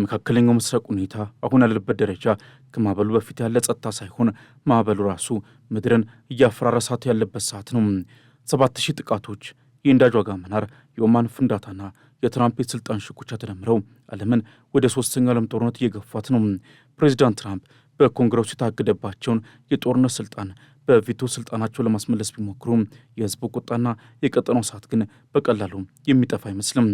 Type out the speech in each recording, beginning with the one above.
የመካከለኛው ምስራቅ ሁኔታ አሁን ያለበት ደረጃ ከማዕበሉ በፊት ያለ ጸጥታ ሳይሆን ማዕበሉ ራሱ ምድርን እያፈራረሳት ያለበት ሰዓት ነው። 7000 ጥቃቶች፣ የነዳጅ ዋጋ መናር፣ የኦማን ፍንዳታና የትራምፕ የስልጣን ሽኩቻ ተደምረው ዓለምን ወደ ሶስተኛው ዓለም ጦርነት እየገፏት ነው። ፕሬዚዳንት ትራምፕ በኮንግረሱ የታገደባቸውን የጦርነት ስልጣን በቪቶ ስልጣናቸው ለማስመለስ ቢሞክሩም የህዝቡ ቁጣና የቀጠናው እሳት ግን በቀላሉ የሚጠፋ አይመስልም።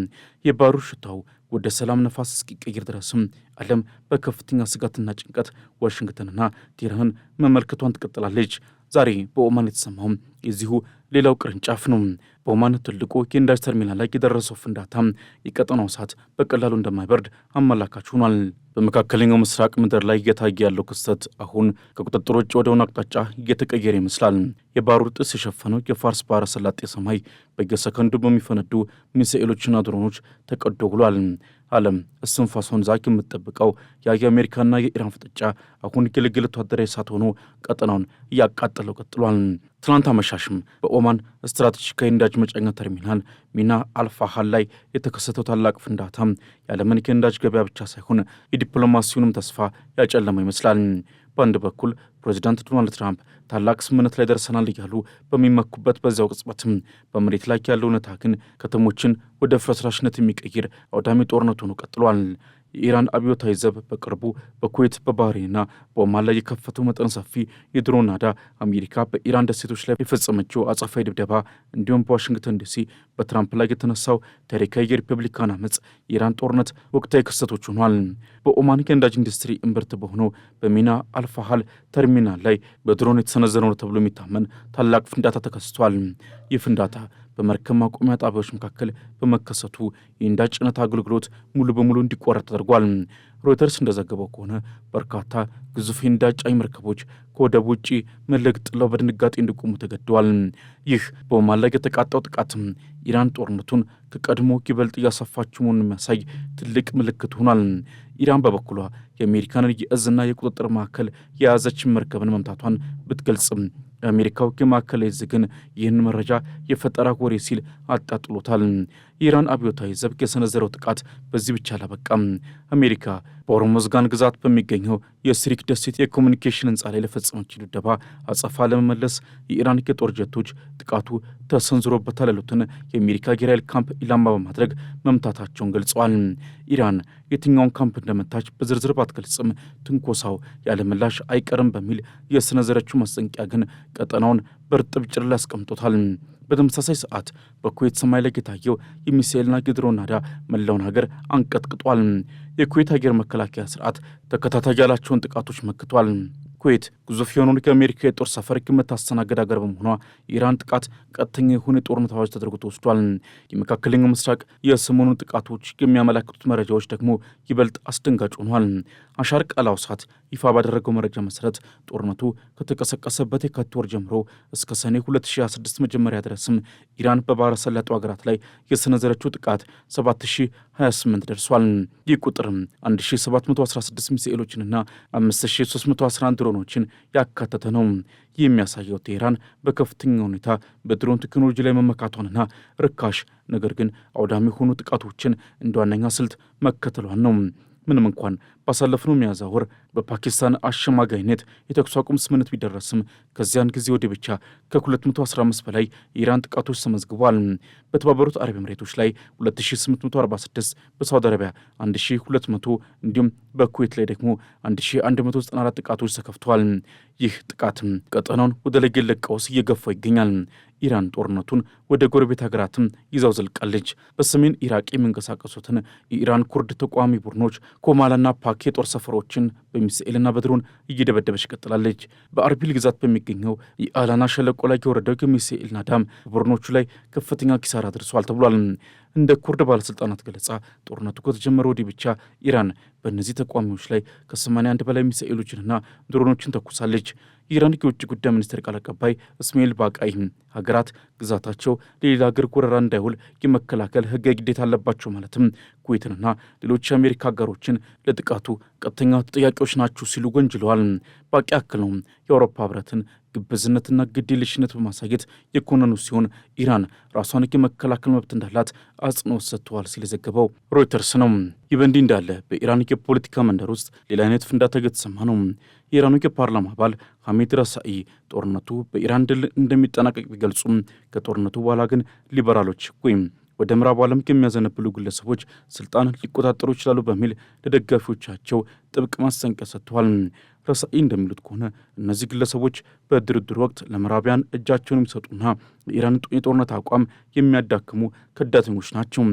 የባሩድ ሽታው ወደ ሰላም ነፋስ እስኪቀይር ድረስም ዓለም በከፍተኛ ስጋትና ጭንቀት ዋሽንግተንና ቴህራንን መመልከቷን ትቀጥላለች። ዛሬ በኦማን የተሰማው የዚሁ ሌላው ቅርንጫፍ ነው። በኦማን ትልቁ የነዳጅ ተርሚናል ላይ የደረሰው ፍንዳታ የቀጠናው እሳት በቀላሉ እንደማይበርድ አመላካች ሆኗል። በመካከለኛው ምስራቅ ምድር ላይ እየታየ ያለው ክስተት አሁን ከቁጥጥር ውጭ ወደሆነ አቅጣጫ እየተቀየረ ይመስላል። የባሩድ ጢስ የሸፈነው የፋርስ ባህረ ሰላጤ ሰማይ በየሰከንዱ በሚፈነዱ ሚሳኤሎችና ድሮኖች ተቀዶ ውሏል። ዓለም እስትንፋሷን ዛግ የምትጠብቀው የአሜሪካና የኢራን ፍጥጫ አሁን የግልግል ወታደራዊ እሳት ሆኖ ቀጠናውን እያቃጠለው ቀጥሏል። ትናንት አመሻሽም በኦማን ስትራቴጂካዊ ነዳጅ መጫኛ ተርሚናል ሚና አልፋሃል ላይ የተከሰተው ታላቅ ፍንዳታ የዓለምን የነዳጅ ገበያ ብቻ ሳይሆን የዲፕሎማሲውንም ተስፋ ያጨለመው ይመስላል። በአንድ በኩል ፕሬዚዳንት ዶናልድ ትራምፕ ታላቅ ስምምነት ላይ ደርሰናል እያሉ በሚመኩበት በዚያው ቅጽበትም በመሬት ላይ ያለው እውነታ ግን ከተሞችን ወደ ፍርስራሽነት የሚቀይር አውዳሚ ጦርነት ሆኖ ቀጥሏል። የኢራን አብዮታዊ ዘብ በቅርቡ በኩዌት በባህሬንና በኦማን ላይ የከፈተው መጠን ሰፊ የድሮን ናዳ፣ አሜሪካ በኢራን ደሴቶች ላይ የፈጸመችው አጸፋዊ ድብደባ፣ እንዲሁም በዋሽንግተን ዲሲ በትራምፕ ላይ የተነሳው ታሪካዊ የሪፐብሊካን አመፅ የኢራን ጦርነት ወቅታዊ ክስተቶች ሆኗል። በኦማን የነዳጅ ኢንዱስትሪ እምብርት በሆነው በሚና አልፋሃል ተርሚናል ላይ በድሮን የተሰነዘረ ነው ተብሎ የሚታመን ታላቅ ፍንዳታ ተከስቷል። ይህ ፍንዳታ በመርከብ ማቆሚያ ጣቢያዎች መካከል በመከሰቱ የነዳጅ ጭነት አገልግሎት ሙሉ በሙሉ እንዲቋረጥ ተደርጓል። ሮይተርስ እንደዘገበው ከሆነ በርካታ ግዙፍ የነዳጅ ጫኝ መርከቦች ከወደብ ውጭ መልሕቅ ጥለው በድንጋጤ እንዲቆሙ ተገደዋል። ይህ በኦማን ላይ የተቃጣው ጥቃትም ኢራን ጦርነቱን ከቀድሞ ይበልጥ እያሰፋችው መሆኑን የሚያሳይ ትልቅ ምልክት ሆኗል። ኢራን በበኩሏ የአሜሪካንን የእዝና የቁጥጥር ማዕከል የያዘች መርከብን መምታቷን ብትገልጽም የአሜሪካው የማዕከላዊ እዝ ግን ይህን መረጃ የፈጠራ ወሬ ሲል አጣጥሎታል። የኢራን አብዮታዊ ዘብ የሰነዘረው ጥቃት በዚህ ብቻ አላበቃም። አሜሪካ በሆርሙዝጋን ግዛት በሚገኘው የሲሪክ ደሴት የኮሚኒኬሽን ህንፃ ላይ ለፈጸመችው ድብደባ አጸፋ ለመመለስ የኢራን የጦር ጀቶች ጥቃቱ ተሰንዝሮበታል ያሉትን የአሜሪካ አየር ኃይል ካምፕ ኢላማ በማድረግ መምታታቸውን ገልጸዋል። ኢራን የትኛውን ካምፕ እንደመታች በዝርዝር ባትገልጽም ትንኮሳው ያለምላሽ አይቀርም በሚል የሰነዘረችው ማስጠንቀቂያ ግን ቀጠናውን በእርጥብ ጭር ላይ አስቀምጦታል። በተመሳሳይ ሰዓት በኩዌት ሰማይ ላይ የታየው የሚሳኤልና የድሮን ናዳ መላውን ሀገር አንቀጥቅጧል። የኩዌት አየር መከላከያ ስርዓት ተከታታይ ያላቸውን ጥቃቶች መክቷል። ኩዌት ግዙፍ የሆነውን የአሜሪካ የጦር ሰፈር የምታስተናግድ ሀገር በመሆኗ የኢራን ጥቃት ቀጥተኛ የሆነ የጦርነት አዋጅ ተደርጎ ተወስዷል። የመካከለኛው ምስራቅ የሰሞኑን ጥቃቶች የሚያመላክቱት መረጃዎች ደግሞ ይበልጥ አስደንጋጭ ሆኗል። አሻር ቀላውሳት ይፋ ባደረገው መረጃ መሰረት ጦርነቱ ከተቀሰቀሰበት የካቲት ወር ጀምሮ እስከ ሰኔ 2026 መጀመሪያ ድረስም ኢራን በባህረ ሰላጤው ሀገራት ላይ የሰነዘረችው ጥቃት 7028 ደርሷል። ይህ ቁጥር 1716 ሚሳኤሎችንና 5311 ድሮኖችን ያካተተ ነው። ይህ የሚያሳየው ቴህራን በከፍተኛ ሁኔታ በድሮን ቴክኖሎጂ ላይ መመካቷንና ርካሽ ነገር ግን አውዳሚ የሆኑ ጥቃቶችን እንደ ዋነኛ ስልት መከተሏን ነው። ምንም እንኳን ባሳለፍነው ሚያዝያ ወር በፓኪስታን አሸማጋይነት የተኩስ አቁም ስምምነት ቢደረስም ከዚያን ጊዜ ወዲህ ብቻ ከ215 በላይ የኢራን ጥቃቶች ተመዝግቧል። በተባበሩት አረብ ኤምሬቶች ላይ 2846፣ በሳውዲ አረቢያ 1200 እንዲሁም በኩዌት ላይ ደግሞ 1194 ጥቃቶች ተከፍተዋል። ይህ ጥቃት ቀጠናውን ወደ ለየለት ቀውስ እየገፋ ይገኛል። ኢራን ጦርነቱን ወደ ጎረቤት ሀገራትም ይዛው ዘልቃለች። በሰሜን ኢራቅ የሚንቀሳቀሱትን የኢራን ኩርድ ተቃዋሚ ቡድኖች ኮማላና ፓክ የጦር ሰፈሮችን በሚሳኤልና በድሮን እየደበደበች ቀጥላለች። በአርቢል ግዛት በሚገኘው የአላና ሸለቆ ላይ የወረደው የሚሳኤል ናዳም በቡድኖቹ ላይ ከፍተኛ ኪሳራ ደርሷል ተብሏል። እንደ ኩርድ ባለስልጣናት ገለጻ ጦርነቱ ከተጀመረ ወዲህ ብቻ ኢራን በእነዚህ ተቃዋሚዎች ላይ ከ81 በላይ ሚሳኤሎችንና ድሮኖችን ተኩሳለች። የኢራን የውጭ ጉዳይ ሚኒስቴር ቃል አቀባይ እስማኤል ባቃይ ሀገራት ግዛታቸው ለሌላ ሀገር ወረራ እንዳይውል የመከላከል ሕጋዊ ግዴታ አለባቸው ማለትም ኩዌትንና ሌሎች የአሜሪካ ሀገሮችን ለጥቃቱ ቀጥተኛ ተጠያቂዎች ናቸው ሲሉ ወንጅለዋል። ባቂ አክለውም የአውሮፓ ህብረትን ግብዝነትና ግዴለሽነት በማሳየት የኮነኑ ሲሆን ኢራን ራሷን የመከላከል መብት እንዳላት አጽንኦት ሰጥተዋል ሲል የዘገበው ሮይተርስ ነው። ይህ በእንዲህ እንዳለ በኢራን የፖለቲካ መንደር ውስጥ ሌላ አይነት ፍንዳታ እየተሰማ ነው። የኢራኑ የፓርላማ አባል ሐሚድ ረሳኢ ጦርነቱ በኢራን ድል እንደሚጠናቀቅ ቢገልጹም ከጦርነቱ በኋላ ግን ሊበራሎች ወይም ወደ ምዕራቡ ዓለም የሚያዘነብሉ ግለሰቦች ስልጣን ሊቆጣጠሩ ይችላሉ በሚል ለደጋፊዎቻቸው ጥብቅ ማስጠንቀቂያ ሰጥተዋል። ረሳኢ እንደሚሉት ከሆነ እነዚህ ግለሰቦች በድርድር ወቅት ለምዕራቢያን እጃቸውን የሚሰጡና የኢራን የጦርነት አቋም የሚያዳክሙ ከዳተኞች ናቸው።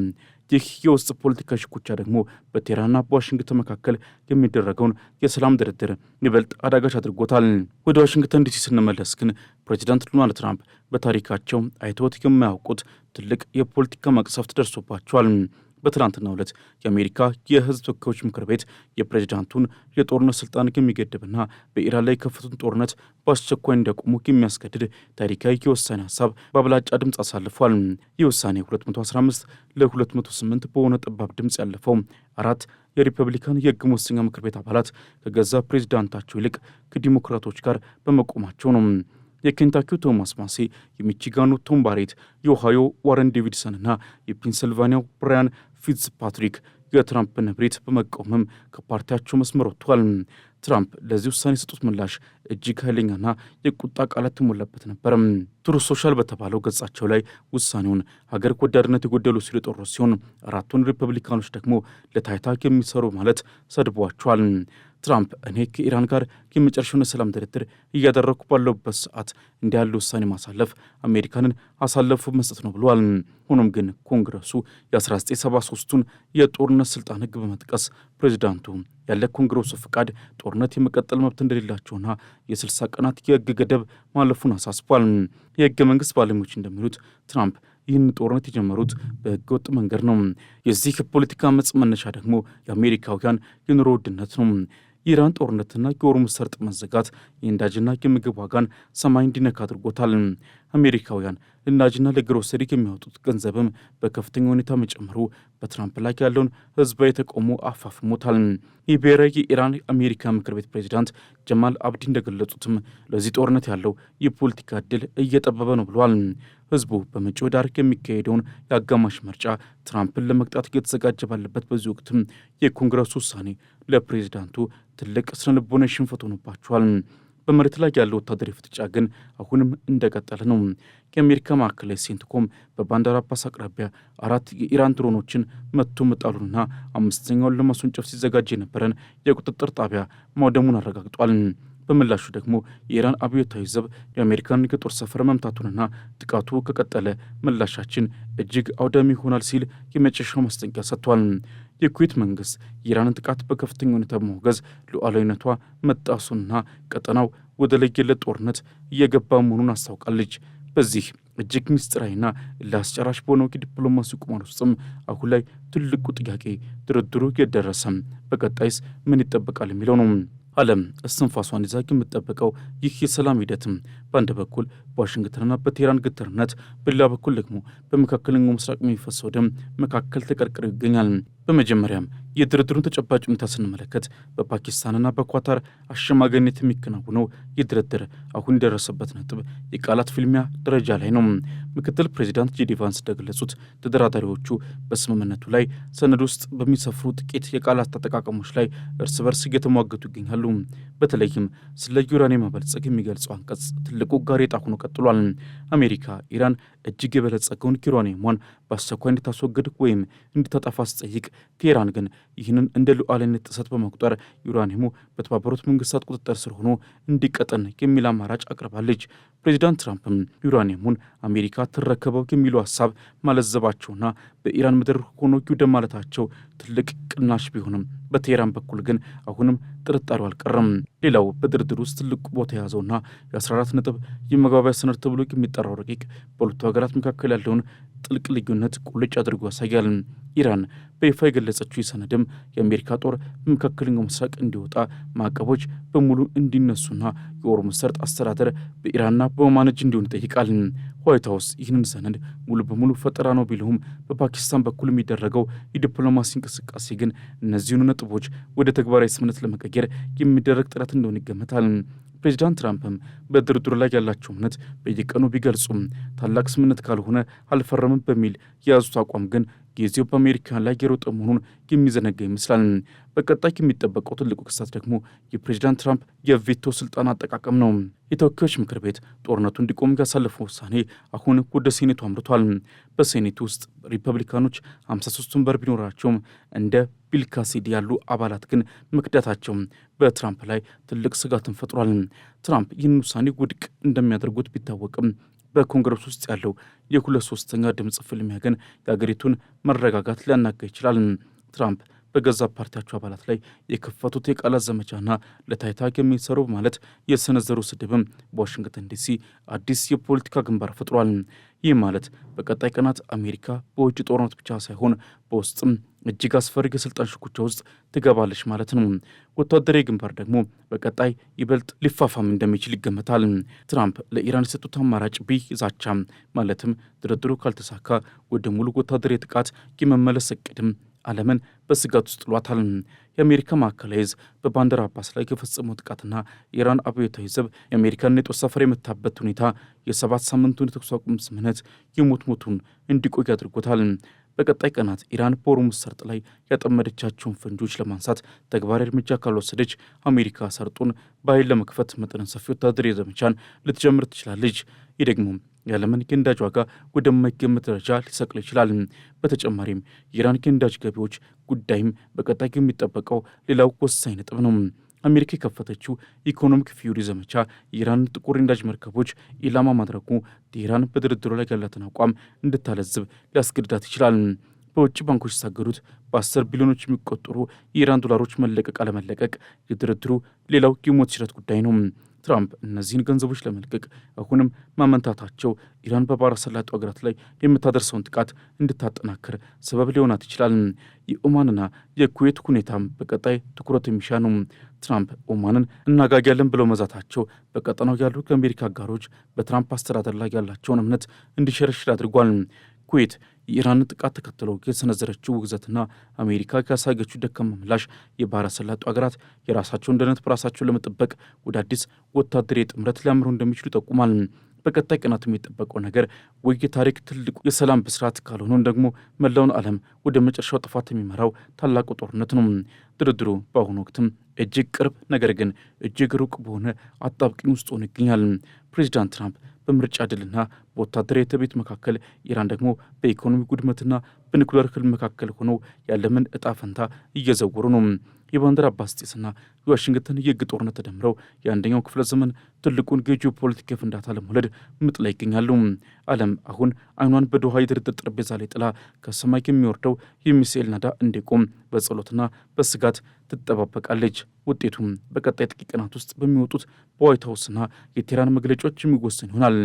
ይህ የውስጥ ፖለቲካ ሽኩቻ ደግሞ በቴህራንና በዋሽንግተን መካከል የሚደረገውን የሰላም ድርድር ይበልጥ አዳጋች አድርጎታል። ወደ ዋሽንግተን ዲሲ ስንመለስ ግን ፕሬዚዳንት ዶናልድ ትራምፕ በታሪካቸው አይተውት የማያውቁት ትልቅ የፖለቲካ መቅሰፍት ደርሶባቸዋል። በትናንትናው ዕለት የአሜሪካ የሕዝብ ተወካዮች ምክር ቤት የፕሬዚዳንቱን የጦርነት ስልጣን የሚገድብና በኢራን ላይ የከፈቱን ጦርነት በአስቸኳይ እንዲያቆሙ የሚያስገድድ ታሪካዊ የውሳኔ ሀሳብ በአብላጫ ድምፅ አሳልፏል። ይህ ውሳኔ 215 ለ208 በሆነ ጠባብ ድምፅ ያለፈው አራት የሪፐብሊካን የሕግ መወሰኛ ምክር ቤት አባላት ከገዛ ፕሬዚዳንታቸው ይልቅ ከዲሞክራቶች ጋር በመቆማቸው ነው። የኬንታኪው ቶማስ ማሴ፣ የሚቺጋኑ ቶም ባሬት፣ የኦሃዮ ዋረን ዴቪድሰንና የፔንስልቫኒያው ብራያን ፊትዝፓትሪክ የትራምፕን ንብሬት በመቃወምም ከፓርቲያቸው መስመር ወጥቷል። ትራምፕ ለዚህ ውሳኔ የሰጡት ምላሽ እጅግ ኃይለኛና የቁጣ ቃላት የተሞላበት ነበር። ትሩዝ ሶሻል በተባለው ገጻቸው ላይ ውሳኔውን ሀገር ወዳድነት የጎደሉ ሲሉ የጠሩ ሲሆን አራቱን ሪፐብሊካኖች ደግሞ ለታይታ የሚሰሩ ማለት ሰድቧቸዋል። ትራምፕ እኔ ከኢራን ጋር የመጨረሻውን የሰላም ድርድር እያደረግኩ ባለሁበት ሰዓት እንዲህ ያለ ውሳኔ ማሳለፍ አሜሪካንን አሳለፉ መስጠት ነው ብለዋል። ሆኖም ግን ኮንግረሱ የ1973ቱን የጦርነት ስልጣን ሕግ በመጥቀስ ፕሬዚዳንቱ ያለ ኮንግረሱ ፍቃድ ጦርነት የመቀጠል መብት እንደሌላቸውና የ60 ቀናት የሕግ ገደብ ማለፉን አሳስቧል። የሕገ መንግሥት ባለሙያዎች እንደሚሉት ትራምፕ ይህን ጦርነት የጀመሩት በሕገ ወጥ መንገድ ነው። የዚህ የፖለቲካ አመፅ መነሻ ደግሞ የአሜሪካውያን የኑሮ ውድነት ነው። የኢራን ጦርነትና የሆርሙዝ ሰርጥ መዘጋት የነዳጅና የምግብ ዋጋን ሰማይ እንዲነካ አድርጎታል። አሜሪካውያን ለነዳጅና ለግሮሰሪ የሚያወጡት ገንዘብም በከፍተኛ ሁኔታ መጨመሩ በትራምፕ ላይ ያለውን ህዝባዊ ተቃውሞ አፋፍሞታል። የብሔራዊ የኢራን አሜሪካ ምክር ቤት ፕሬዚዳንት ጀማል አብዲ እንደገለጹትም ለዚህ ጦርነት ያለው የፖለቲካ ዕድል እየጠበበ ነው ብለዋል። ህዝቡ በመጪው ኅዳር የሚካሄደውን የአጋማሽ ምርጫ ትራምፕን ለመቅጣት እየተዘጋጀ ባለበት በዚህ ወቅትም የኮንግረሱ ውሳኔ ለፕሬዚዳንቱ ትልቅ ስነልቦናዊ ሽንፈት ሆኖባቸዋል። በመሬት ላይ ያለው ወታደራዊ ፍጥጫ ግን አሁንም እንደቀጠለ ነው። የአሜሪካ ማዕከላዊ ሴንትኮም በባንዳር አባስ አቅራቢያ 4 የኢራን ድሮኖችን መቶ መጣሉንና 5ኛውን ለማስወንጨፍ ሲዘጋጅ የነበረን የቁጥጥር ጣቢያ ማውደሙን አረጋግጧል። በምላሹ ደግሞ የኢራን አብዮታዊ ዘብ የአሜሪካን የጦር ሰፈር መምታቱንና ጥቃቱ ከቀጠለ ምላሻችን እጅግ አውዳሚ ይሆናል ሲል የመጨረሻው ማስጠንቀቂያ ሰጥቷል። የኩዌት መንግስት የኢራንን ጥቃት በከፍተኛ ሁኔታ በማውገዝ ሉዓላዊነቷ መጣሱንና ቀጠናው ወደ ለየለት ጦርነት እየገባ መሆኑን አስታውቃለች። በዚህ እጅግ ምስጢራዊና ለአስጨራሽ በሆነው የዲፕሎማሲ ቁማር ውስጥም አሁን ላይ ትልቁ ጥያቄ ድርድሩ የደረሰም በቀጣይስ ምን ይጠበቃል የሚለው ነው። ዓለም እስትንፋሷን ይዛ የምትጠብቀው ይህ የሰላም ሂደትም በአንድ በኩል በዋሽንግተንና በቴህራን ግትርነት፣ በሌላ በኩል ደግሞ በመካከለኛው ምስራቅ የሚፈሰው ደም መካከል ተቀርቅሮ ይገኛል። በመጀመሪያም የድርድሩን ተጨባጭ ሁኔታ ስንመለከት በፓኪስታንና በኳታር አሸማጋይነት የሚከናወነው የድርድር አሁን የደረሰበት ነጥብ የቃላት ፍልሚያ ደረጃ ላይ ነው። ምክትል ፕሬዚዳንት ጄዲ ቫንስ እንደገለጹት ተደራዳሪዎቹ በስምምነቱ ላይ ሰነድ ውስጥ በሚሰፍሩ ጥቂት የቃላት አጠቃቀሞች ላይ እርስ በርስ እየተሟገቱ ይገኛሉ። በተለይም ስለ ዩራኒየም ማበልጸግ የሚገልጸው አንቀጽ ትልቁ ጋሬጣ ሆኖ ቀጥሏል። አሜሪካ ኢራን እጅግ የበለጸገውን ዩራኒየሟን በአስቸኳይ እንድታስወግድ ወይም እንድታጠፋ ስትጠይቅ፣ ቴህራን ግን ይህንን እንደ ሉዓላዊነት ጥሰት በመቁጠር ዩራኒየሙ በተባበሩት መንግስታት ቁጥጥር ስር ሆኖ እንዲቀጠን የሚል አማራጭ አቅርባለች። ፕሬዚዳንት ትራምፕም ዩራኒየሙን አሜሪካ ትረከበው የሚሉ ሀሳብ ማለዘባቸውና በኢራን ምድር ሆኖ ይውደም ማለታቸው ትልቅ ቅናሽ ቢሆንም በቴህራን በኩል ግን አሁንም ጥርጣሬው አልቀረም። ሌላው በድርድር ውስጥ ትልቁ ቦታ የያዘውና የ14 ነጥብ የመግባቢያ ሰነድ ተብሎ የሚጠራው ረቂቅ በሁለቱ ሀገራት መካከል ያለውን ጥልቅ ልዩነት ቁልጭ አድርጎ ያሳያል። ኢራን በይፋ የገለጸችው ሰነድም የአሜሪካ ጦር በመካከለኛው ምስራቅ እንዲወጣ፣ ማዕቀቦች በሙሉ እንዲነሱና የሆርሙዝ ሰርጥ አስተዳደር በኢራንና በኦማን እጅ እንዲሆን ይጠይቃል። ዋይት ሀውስ ይህንን ሰነድ ሙሉ በሙሉ ፈጠራ ነው ቢለውም በፓኪስታን በኩል የሚደረገው የዲፕሎማሲ እንቅስቃሴ ግን እነዚህኑ ነጥቦች ወደ ተግባራዊ ስምምነት ለመቀየር የሚደረግ ጥረት እንደሆነ ይገመታል። ፕሬዚዳንት ትራምፕም በድርድሩ ላይ ያላቸው እምነት በየቀኑ ቢገልጹም ታላቅ ስምምነት ካልሆነ አልፈረምም በሚል የያዙት አቋም ግን ጊዜው በአሜሪካን ላይ የሮጠ መሆኑን የሚዘነጋ ይመስላል። በቀጣይ የሚጠበቀው ትልቁ ክስተት ደግሞ የፕሬዚዳንት ትራምፕ የቬቶ ስልጣን አጠቃቀም ነው። የተወካዮች ምክር ቤት ጦርነቱ እንዲቆም ያሳለፈው ውሳኔ አሁን ወደ ሴኔቱ አምርቷል። በሴኔቱ ውስጥ ሪፐብሊካኖች 53 ወንበር ቢኖራቸውም እንደ ቢል ካሲዲ ያሉ አባላት ግን መክዳታቸው በትራምፕ ላይ ትልቅ ስጋትን ፈጥሯል። ትራምፕ ይህን ውሳኔ ውድቅ እንደሚያደርጉት ቢታወቅም በኮንግረስ ውስጥ ያለው የ2/3 ድምፅ ፍልሚያ ግን የአገሪቱን መረጋጋት ሊያናጋ ይችላል። ትራምፕ በገዛ ፓርቲያቸው አባላት ላይ የከፈቱት የቃላት ዘመቻና ለታይታ የሚሰሩ ማለት የሰነዘሩ ስድብም በዋሽንግተን ዲሲ አዲስ የፖለቲካ ግንባር ፈጥሯል። ይህ ማለት በቀጣይ ቀናት አሜሪካ በውጭ ጦርነት ብቻ ሳይሆን በውስጥም እጅግ አስፈሪ የስልጣን ሽኩቻ ውስጥ ትገባለች ማለት ነው። ወታደራዊ ግንባር ደግሞ በቀጣይ ይበልጥ ሊፋፋም እንደሚችል ይገመታል። ትራምፕ ለኢራን የሰጡት አማራጭ ቢ ዛቻ ማለትም ድርድሩ ካልተሳካ ወደ ሙሉ ወታደራዊ ጥቃት የመመለስ እቅድም ዓለምን በስጋት ውስጥ ጥሏታል። የአሜሪካ ማዕከላዊ ዕዝ በባንደር አባስ ላይ የፈጸመው ጥቃትና የኢራን አብዮታዊ ዘብ የአሜሪካን የጦር ሰፈር የመታበት ሁኔታ የ7 ሳምንቱን የተኩስ አቁም ስምምነት የሞቱን እንዲቆይ አድርጎታል። በቀጣይ ቀናት ኢራን በሆርሙዝ ሰርጥ ላይ ያጠመደቻቸውን ፈንጆች ለማንሳት ተግባራዊ እርምጃ ካልወሰደች አሜሪካ ሰርጡን በኃይል ለመክፈት መጠነ ሰፊ ወታደራዊ ዘመቻን ልትጀምር ትችላለች። ይህ ደግሞ የዓለምን የነዳጅ ዋጋ ወደማይገመት ደረጃ ሊሰቅል ይችላል። በተጨማሪም የኢራን የነዳጅ ገቢዎች ጉዳይም በቀጣይ የሚጠበቀው ሌላው ወሳኝ ነጥብ ነው። አሜሪካ የከፈተችው ኢኮኖሚክ ፊውሪ ዘመቻ የኢራን ጥቁር የነዳጅ መርከቦች ኢላማ ማድረጉ ቴህራን በድርድሩ ላይ ያላትን አቋም እንድታለዝብ ሊያስገድዳት ይችላል። በውጭ ባንኮች የታገዱት በ10 ቢሊዮኖች የሚቆጠሩ የኢራን ዶላሮች መለቀቅ አለመለቀቅ የድርድሩ ሌላው የሞት ሽረት ጉዳይ ነው። ትራምፕ እነዚህን ገንዘቦች ለመልቀቅ አሁንም ማመንታታቸው ኢራን በባሕረ ሰላጤው ሀገራት ላይ የምታደርሰውን ጥቃት እንድታጠናክር ሰበብ ሊሆናት ይችላል። የኦማንና የኩዌት ሁኔታም በቀጣይ ትኩረት የሚሻ ነው። ትራምፕ ኦማንን እናጋጊያለን ብለው መዛታቸው በቀጠናው ያሉ የአሜሪካ አጋሮች በትራምፕ አስተዳደር ላይ ያላቸውን እምነት እንዲሸረሽር አድርጓል። ኩዌት የኢራንን ጥቃት ተከትሎ የሰነዘረችው ውግዘትና አሜሪካ ካሳገችው ደካማ ምላሽ የባሕረ ሰላጤው ሀገራት የራሳቸውን ደህንነት በራሳቸው ለመጠበቅ ወደ አዲስ ወታደራዊ ጥምረት ሊያምሩ እንደሚችሉ ይጠቁማል። በቀጣይ ቀናት የሚጠበቀው ነገር ወይ የታሪክ ትልቁ የሰላም ብስራት ካልሆነም ደግሞ መላውን ዓለም ወደ መጨረሻው ጥፋት የሚመራው ታላቁ ጦርነት ነው። ድርድሩ በአሁኑ ወቅትም እጅግ ቅርብ ነገር ግን እጅግ ሩቅ በሆነ አጣብቂኝ ውስጥ ሆኖ ይገኛል። ፕሬዚዳንት ትራምፕ በምርጫ ድልና በወታደራዊ ትዕቢት መካከል፣ ኢራን ደግሞ በኢኮኖሚ ጉድመትና በኒኩሌር ህልም መካከል ሆነው ያለምን እጣ ፈንታ እየዘወሩ ነው። የባንደር አባስ ጤስና የዋሽንግተን የህግ ጦርነት ተደምረው የአንደኛው ክፍለ ዘመን ትልቁን የጂኦ ፖለቲካ ፍንዳታ ለመውለድ ምጥ ላይ ይገኛሉ። ዓለም አሁን አይኗን በዶሃ የድርድር ጠረጴዛ ላይ ጥላ ከሰማይ የሚወርደው የሚሳኤል ናዳ እንዲቆም በጸሎትና በስጋት ትጠባበቃለች። ውጤቱም በቀጣይ ጥቂት ቀናት ውስጥ በሚወጡት በዋይት ሀውስና የቴህራን መግለጫዎች የሚወሰን ይሆናል።